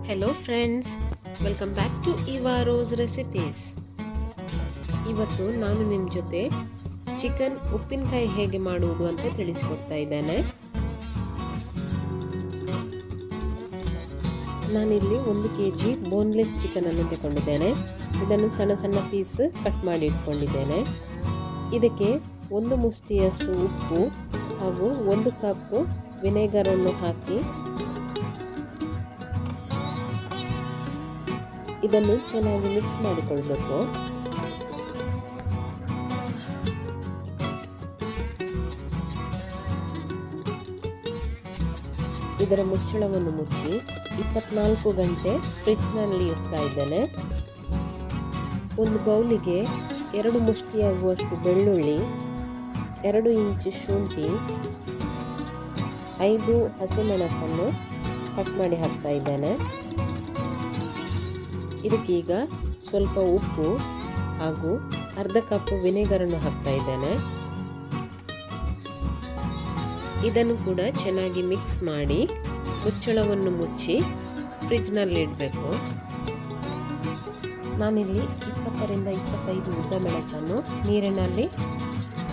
Hello friends, welcome back to Evarose recipes. ಇವತ್ತು ನಾನು ನಿಮ್ಮ ಜೊತೆ ಚಿಕನ್ ಉಪ್ಪಿನಕಾಯಿ ಹೇಗೆ ಮಾಡುವುದು ಅಂತ ತಿಳಿಸಿಕೊಡ್ತಾ ಇದ್ದೇನೆ. ನಾನಿಲ್ಲಿ 1 kg ಬೋನ್ಲೆಸ್ ಚಿಕನ್ ಅನ್ನು ತಗೊಂಡಿದ್ದೇನೆ. ಇದನ್ನು ಸಣ್ಣ ಸಣ್ಣ ಪೀಸ್ ಕಟ್ ಮಾಡಿ ಇಟ್ಕೊಂಡಿದ್ದೇನೆ. ಇದಕ್ಕೆ 1 ಮುಷ್ಟಿಯಷ್ಟು ಉಪ್ಪು ಹಾಗೂ 1 ಕಪ್ ವಿನೆಗರ್ ಅನ್ನು ಹಾಕಿ ಇದನ್ನು ಚೆನ್ನಾಗಿ ಮಿಕ್ಸ್ ಮಾಡಿಕೊಳ್ಳಬೇಕು. ಇದರ ಮುಚ್ಚಳವನ್ನು ಮುಚ್ಚಿ 24 ಗಂಟೆ ಫ್ರಿಡ್ಜ್ನಲ್ಲಿ ಇಡ್ತಾ ಇದ್ದೇನೆ. ಒಂದು ಬೌಲಿಗೆ 2 ಮುಷ್ಟಿಯಾಗುವಷ್ಟು ಬೆಳ್ಳುಳ್ಳಿ, 2 ಇಂಚ್ ಶುಂಠಿ, 5 ಹಸಿಮೆಣಸನ್ನು ಕಟ್ ಮಾಡಿ ಹಾಕ್ತಾ ಇದ್ದೇನೆ. ಇದಕ್ಕೀಗ ಸ್ವಲ್ಪ ಉಪ್ಪು ಹಾಗೂ ಅರ್ಧ ಕಪ್ ವಿನೆಗರನ್ನು ಹಾಕ್ತಾ ಇದ್ದೇನೆ. ಇದನ್ನು ಕೂಡ ಚೆನ್ನಾಗಿ ಮಿಕ್ಸ್ ಮಾಡಿ ಮುಚ್ಚಳವನ್ನು ಮುಚ್ಚಿ ಫ್ರಿಡ್ಜ್ನಲ್ಲಿ ಇಡಬೇಕು. ನಾನಿಲ್ಲಿ 20ರಿಂದ 25 ಉದ್ದ ಮೆಣಸನ್ನು ನೀರಿನಲ್ಲಿ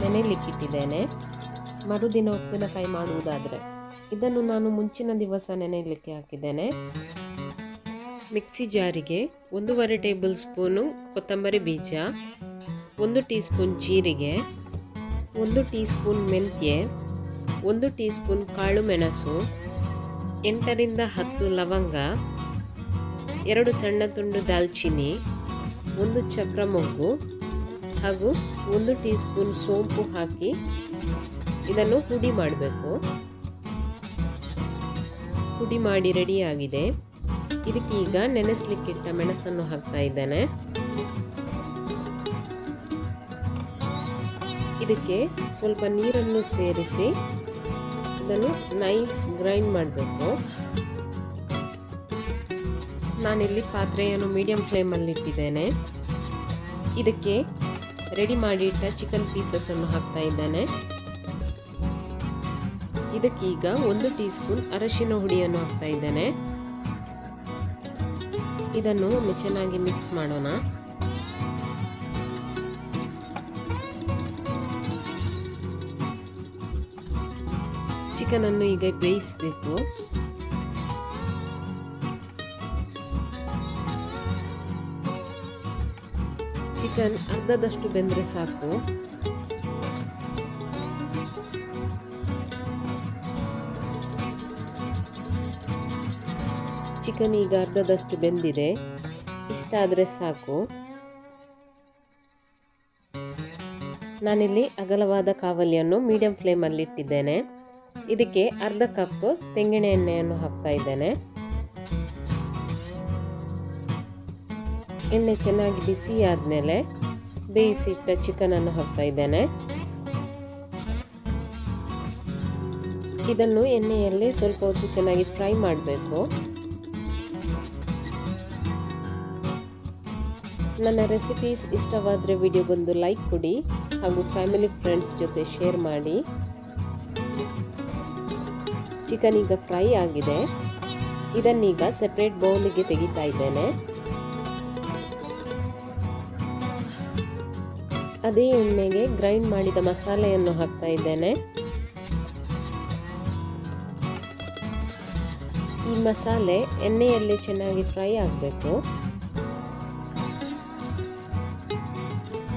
ನೆನೆಯಲಿಕ್ಕಿಟ್ಟಿದ್ದೇನೆ. ಮರುದಿನ ಉಪ್ಪಿನಕಾಯಿ ಮಾಡುವುದಾದರೆ ಇದನ್ನು ನಾನು ಮುಂಚಿನ ದಿವಸ ನೆನೆಯಲಿಕ್ಕೆ ಹಾಕಿದ್ದೇನೆ. ಮಿಕ್ಸಿ ಜಾರಿಗೆ 1.5 ಟೇಬಲ್ ಸ್ಪೂನು ಕೊತ್ತಂಬರಿ ಬೀಜ, 1 ಟೀ ಸ್ಪೂನ್ ಜೀರಿಗೆ, 1 ಟೀ ಸ್ಪೂನ್ ಮೆಂತ್ಯೆ, 1 ಟೀ ಸ್ಪೂನ್ ಕಾಳು ಮೆಣಸು, 8ರಿಂದ 10 ಲವಂಗ, 2 ಸಣ್ಣ ತುಂಡು ದಾಲ್ಚಿನ್ನಿ, 1 ಚಕ್ರ ಮೊಗ್ಗು ಹಾಗೂ 1 ಟೀ ಸ್ಪೂನ್ ಸೋಂಪು ಹಾಕಿ ಇದನ್ನು ಹುಡಿ ಮಾಡಬೇಕು. ಹುಡಿ ಮಾಡಿ ರೆಡಿಯಾಗಿದೆ. ಇದಕ್ಕೀಗ ನೆನೆಸ್ಲಿಕ್ಕಿಟ್ಟ ಮೆಣಸನ್ನು ಹಾಕ್ತಾ ಇದ್ದೇನೆ. ಇದಕ್ಕೆ ಸ್ವಲ್ಪ ನೀರನ್ನು ಸೇರಿಸಿ ಇದನ್ನು ನೈಸ್ ಗ್ರೈಂಡ್ ಮಾಡಬೇಕು. ನಾನಿಲ್ಲಿ ಪಾತ್ರೆಯನ್ನು ಮೀಡಿಯಂ ಫ್ಲೇಮಲ್ಲಿ ಇಟ್ಟಿದ್ದೇನೆ. ಇದಕ್ಕೆ ರೆಡಿ ಮಾಡಿಟ್ಟ ಚಿಕನ್ ಪೀಸಸ್ ಅನ್ನು ಹಾಕ್ತಾ ಇದ್ದೇನೆ. ಇದಕ್ಕೀಗ 1 ಟೀ ಸ್ಪೂನ್ ಅರಶಿನ ಹುಡಿಯನ್ನು ಹಾಕ್ತಾ ಇದ್ದೇನೆ. ಇದನ್ನು ಒಮ್ಮೆ ಚೆನ್ನಾಗಿ ಮಿಕ್ಸ್ ಮಾಡೋಣ. ಚಿಕನ್ ಅನ್ನು ಈಗ ಬೇಯಿಸಬೇಕು. ಚಿಕನ್ ಅರ್ಧದಷ್ಟು ಬೆಂದರೆ ಸಾಕು. ಚಿಕನ್ ಈಗ ಅರ್ಧದಷ್ಟು ಬೆಂದಿದೆ. ಇಷ್ಟಾದರೆ ಸಾಕು. ನಾನಿಲ್ಲಿ ಅಗಲವಾದ ಕಾವಲಿಯನ್ನು ಮೀಡಿಯಂ ಫ್ಲೇಮಲ್ಲಿ ಇಟ್ಟಿದ್ದೇನೆ. ಇದಕ್ಕೆ ಅರ್ಧ ಕಪ್ ತೆಂಗಿನ ಎಣ್ಣೆಯನ್ನು ಹಾಕ್ತಾ ಇದ್ದೇನೆ. ಎಣ್ಣೆ ಚೆನ್ನಾಗಿ ಬಿಸಿ ಆದಮೇಲೆ ಬೇಯಿಸಿಟ್ಟ ಚಿಕನ್ ಅನ್ನು ಹಾಕ್ತಾ ಇದ್ದೇನೆ. ಇದನ್ನು ಎಣ್ಣೆಯಲ್ಲಿ ಸ್ವಲ್ಪ ಹೊತ್ತು ಚೆನ್ನಾಗಿ ಫ್ರೈ ಮಾಡಬೇಕು. ನನ್ನ ರೆಸಿಪೀಸ್ ಇಷ್ಟವಾದರೆ ವಿಡಿಯೋಗೊಂದು ಲೈಕ್ ಕೊಡಿ ಹಾಗೂ ಫ್ಯಾಮಿಲಿ ಫ್ರೆಂಡ್ಸ್ ಜೊತೆ ಶೇರ್ ಮಾಡಿ. ಚಿಕನ್ ಈಗ ಫ್ರೈ ಆಗಿದೆ. ಇದನ್ನೀಗ ಸೆಪರೇಟ್ ಬೌಲಿಗೆ ತೆಗಿತಾ ಇದ್ದೇನೆ. ಅದೇ ಎಣ್ಣೆಗೆ ಗ್ರೈಂಡ್ ಮಾಡಿದ ಮಸಾಲೆಯನ್ನು ಹಾಕ್ತಾ ಇದ್ದೇನೆ. ಈ ಮಸಾಲೆ ಎಣ್ಣೆಯಲ್ಲಿ ಚೆನ್ನಾಗಿ ಫ್ರೈ ಆಗಬೇಕು.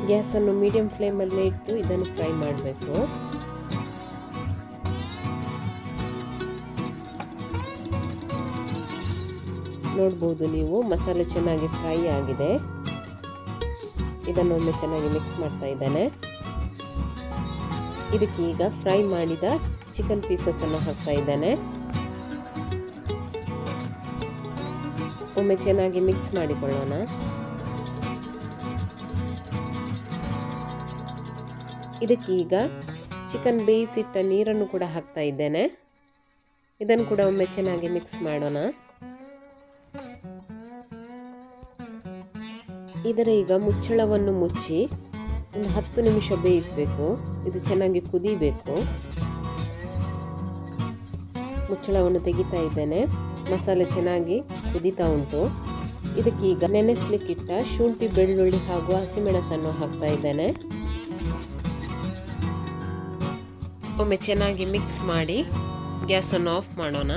ಗ್ಯಾಸನ್ನು ಮೀಡಿಯಂ ಫ್ಲೇಮಲ್ಲಿ ಇಟ್ಟು ಇದನ್ನು ಫ್ರೈ ಮಾಡಬೇಕು. ನೋಡ್ಬೋದು ನೀವು, ಮಸಾಲೆ ಚೆನ್ನಾಗಿ ಫ್ರೈ ಆಗಿದೆ. ಇದನ್ನೊಮ್ಮೆ ಚೆನ್ನಾಗಿ ಮಿಕ್ಸ್ ಮಾಡ್ತಾ ಇದ್ದೇನೆ. ಇದಕ್ಕೀಗ ಫ್ರೈ ಮಾಡಿದ ಚಿಕನ್ ಪೀಸಸ್ ಅನ್ನು ಹಾಕ್ತಾ ಇದ್ದೇನೆ. ಒಮ್ಮೆ ಚೆನ್ನಾಗಿ ಮಿಕ್ಸ್ ಮಾಡಿಕೊಳ್ಳೋಣ. ಇದಕ್ಕೀಗ ಚಿಕನ್ ಬೇಯಿಸಿಟ್ಟ ನೀರನ್ನು ಕೂಡ ಹಾಕ್ತಾ ಇದ್ದೇನೆ. ಇದನ್ನು ಕೂಡ ಒಮ್ಮೆ ಚೆನ್ನಾಗಿ ಮಿಕ್ಸ್ ಮಾಡೋಣ. ಇದರ ಈಗ ಮುಚ್ಚಳವನ್ನು ಮುಚ್ಚಿ ಒಂದು 10 ನಿಮಿಷ ಬೇಯಿಸಬೇಕು. ಇದು ಚೆನ್ನಾಗಿ ಕುದಿಬೇಕು. ಮುಚ್ಚಳವನ್ನು ತೆಗಿತಾ ಇದ್ದೇನೆ. ಮಸಾಲೆ ಚೆನ್ನಾಗಿ ಕುದೀತಾ ಉಂಟು. ಇದಕ್ಕೀಗ ನೆನೆಸ್ಲಿಕ್ಕಿಟ್ಟ ಶುಂಠಿ, ಬೆಳ್ಳುಳ್ಳಿ ಹಾಗೂ ಹಸಿಮೆಣಸನ್ನು ಹಾಕ್ತಾ ಇದ್ದೇನೆ. ಒಮ್ಮೆ ಚೆನ್ನಾಗಿ ಮಿಕ್ಸ್ ಮಾಡಿ ಗ್ಯಾಸನ್ನು ಆಫ್ ಮಾಡೋಣ.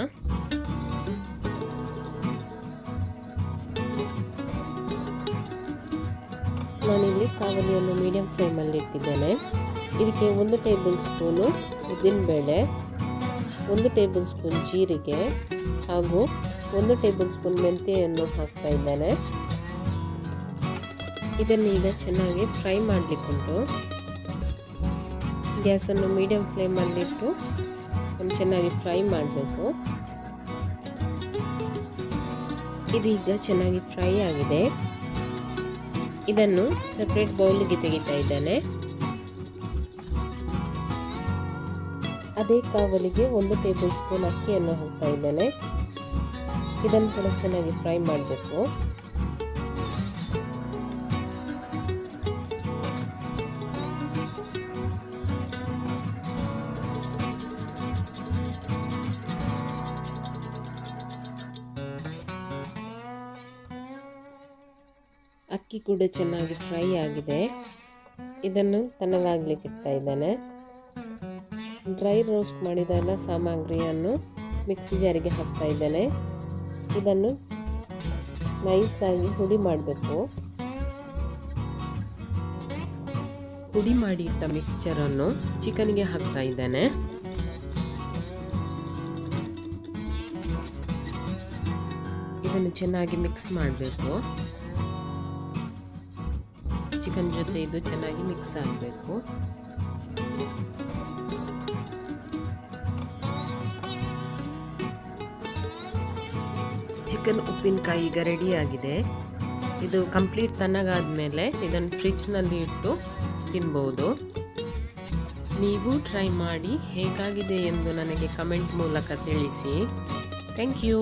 ನಾನಿಲ್ಲಿ ಕಾವಲಿಯನ್ನು ಮೀಡಿಯಂ ಫ್ಲೇಮಲ್ಲಿ ಇಟ್ಟಿದ್ದೇನೆ. ಇದಕ್ಕೆ 1 ಟೇಬಲ್ ಸ್ಪೂನು ಉದ್ದಿನಬೇಳೆ, 1 ಟೇಬಲ್ ಸ್ಪೂನ್ ಜೀರಿಗೆ ಹಾಗೂ 1 ಟೇಬಲ್ ಸ್ಪೂನ್ ಮೆಂತ್ಯೆಯನ್ನು ಹಾಕ್ತಾ ಇದ್ದೇನೆ. ಇದನ್ನೀಗ ಚೆನ್ನಾಗಿ ಫ್ರೈ ಮಾಡಲಿಕ್ಕುಂಟು. ಗ್ಯಾಸನ್ನು ಮೀಡಿಯಂ ಫ್ಲೇಮಲ್ಲಿಟ್ಟು ಚೆನ್ನಾಗಿ ಫ್ರೈ ಮಾಡಬೇಕು. ಇದೀಗ ಚೆನ್ನಾಗಿ ಫ್ರೈ ಆಗಿದೆ. ಇದನ್ನು ಸೆಪರೇಟ್ ಬೌಲ್ಗೆ ತೆಗಿತಾ ಇದ್ದೇನೆ. ಅದೇ ಕಾವಲಿಗೆ 1 ಟೇಬಲ್ ಸ್ಪೂನ್ ಅಕ್ಕಿಯನ್ನು ಹಾಕ್ತಾ ಇದ್ದೇನೆ. ಇದನ್ನು ಕೂಡ ಚೆನ್ನಾಗಿ ಫ್ರೈ ಮಾಡಬೇಕು. ಅಕ್ಕಿ ಕೂಡ ಚೆನ್ನಾಗಿ ಫ್ರೈ ಆಗಿದೆ. ಇದನ್ನು ತಣ್ಣಗಾಗ್ಲಿಕ್ಕೆ ಇಡ್ತಾ ಇದ್ದೇನೆ. ಡ್ರೈ ರೋಸ್ಟ್ ಮಾಡಿದ ಎಲ್ಲ ಸಾಮಗ್ರಿಯನ್ನು ಮಿಕ್ಸಿ ಜಾರಿಗೆ ಹಾಕ್ತಾ ಇದ್ದೇನೆ. ಇದನ್ನು ನೈಸಾಗಿ ಹುಡಿ ಮಾಡಬೇಕು. ಹುಡಿ ಮಾಡಿ ಇಟ್ಟ ಮಿಕ್ಸ್ಚರನ್ನು ಚಿಕನ್ಗೆ ಹಾಕ್ತಾ ಇದ್ದೇನೆ. ಇದನ್ನು ಚೆನ್ನಾಗಿ ಮಿಕ್ಸ್ ಮಾಡಬೇಕು. ಚಿಕನ್ ಜೊತೆ ಇದು ಚೆನ್ನಾಗಿ ಮಿಕ್ಸ್ ಆಗಬೇಕು. ಚಿಕನ್ ಉಪ್ಪಿನಕಾಯಿ ಈಗ ರೆಡಿ ಆಗಿದೆ. ಇದು ಕಂಪ್ಲೀಟ್ ತಣ್ಣಗಾದ್ಮೇಲೆ ಇದನ್ನು ಫ್ರಿಡ್ಜ್ನಲ್ಲಿ ಇಟ್ಟು ತಿನ್ಬಹುದು. ನೀವು ಟ್ರೈ ಮಾಡಿ ಹೇಗಾಗಿದೆ ಎಂದು ನನಗೆ ಕಮೆಂಟ್ ಮೂಲಕ ತಿಳಿಸಿ. Thank you.